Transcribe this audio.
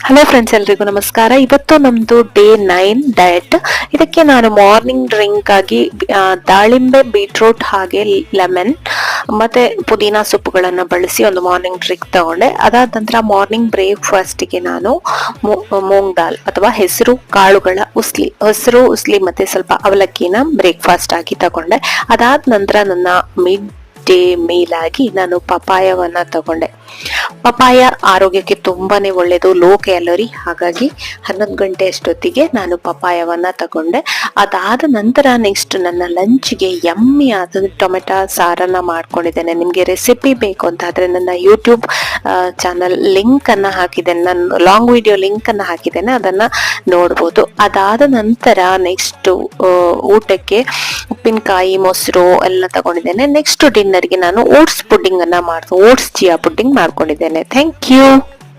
Hello friends, ಎಲ್ರಿಗೂ ನಮಸ್ಕಾರ. ಇವತ್ತು ನಮ್ದು ಡೇ 9 ಡಯಟ್. ಇದಕ್ಕೆ ನಾನು ಮಾರ್ನಿಂಗ್ ಡ್ರಿಂಕ್ ಆಗಿ ದಾಳಿಂಬೆ, ಬೀಟ್ರೂಟ್ ಹಾಗೆ ಲೆಮನ್ ಮತ್ತೆ ಪುದೀನಾ ಸೊಪ್ಪುಗಳನ್ನ ಬಳಸಿ ಒಂದು ಮಾರ್ನಿಂಗ್ ಡ್ರಿಂಕ್ ತಗೊಂಡೆ. ಅದಾದ ನಂತರ ಮಾರ್ನಿಂಗ್ ಬ್ರೇಕ್ಫಾಸ್ಟ್ಗೆ ನಾನು ಮೂಂಗ್ ದಾಲ್ ಅಥವಾ ಹೆಸರು ಕಾಳುಗಳ ಹೆಸರು ಉಸ್ಲಿ ಮತ್ತೆ ಸ್ವಲ್ಪ ಅವಲಕ್ಕಿನ ಬ್ರೇಕ್ಫಾಸ್ಟ್ ಆಗಿ ತಗೊಂಡೆ. ಅದಾದ ನಂತರ ನನ್ನ ಮಿಡ್ ಡೇ ಮೀಲ್ ಆಗಿ ನಾನು ಪಪಾಯವನ್ನ ತಗೊಂಡೆ. ಪಪಾಯ ಆರೋಗ್ಯಕ್ಕೆ ತುಂಬಾನೇ ಒಳ್ಳೆಯದು, ಲೋ ಕ್ಯಾಲೋರಿ. ಹಾಗಾಗಿ 11 ಗಂಟೆ ಅಷ್ಟೊತ್ತಿಗೆ ನಾನು ಪಪಾಯವನ್ನ ತಗೊಂಡೆ. ಅದಾದ ನಂತರ ನೆಕ್ಸ್ಟ್ ನನ್ನ ಲಂಚ್ಗೆ ಯಮ್ಮಿ ಆದ ಟೊಮೆಟೊ ಸಾರನ್ನ ಮಾಡ್ಕೊಂಡಿದ್ದೇನೆ. ನಿಮ್ಗೆ ರೆಸಿಪಿ ಬೇಕು ಅಂತ ಆದ್ರೆ ನನ್ನ ಯೂಟ್ಯೂಬ್ ಚಾನಲ್ ಲಿಂಕ್ ಅನ್ನ ಹಾಕಿದ್ದೇನೆ, ನಾನು ಲಾಂಗ್ ವಿಡಿಯೋ ಲಿಂಕ್ ಅನ್ನ ಹಾಕಿದ್ದೇನೆ, ಅದನ್ನ ನೋಡ್ಬೋದು. ಅದಾದ ನಂತರ ನೆಕ್ಸ್ಟ್ ಊಟಕ್ಕೆ ಉಪ್ಪಿನಕಾಯಿ, ಮೊಸರು ಎಲ್ಲ ತಗೊಂಡಿದ್ದೇನೆ. ನೆಕ್ಸ್ಟ್ ಡಿನ್ನರ್ಗೆ ನಾನು ಓಟ್ಸ್ ಚಿಯಾ ಪುಡ್ಡಿಂಗ್ ಮಾಡ್ಕೊಂಡಿದ್ದೇನೆ. Thank you.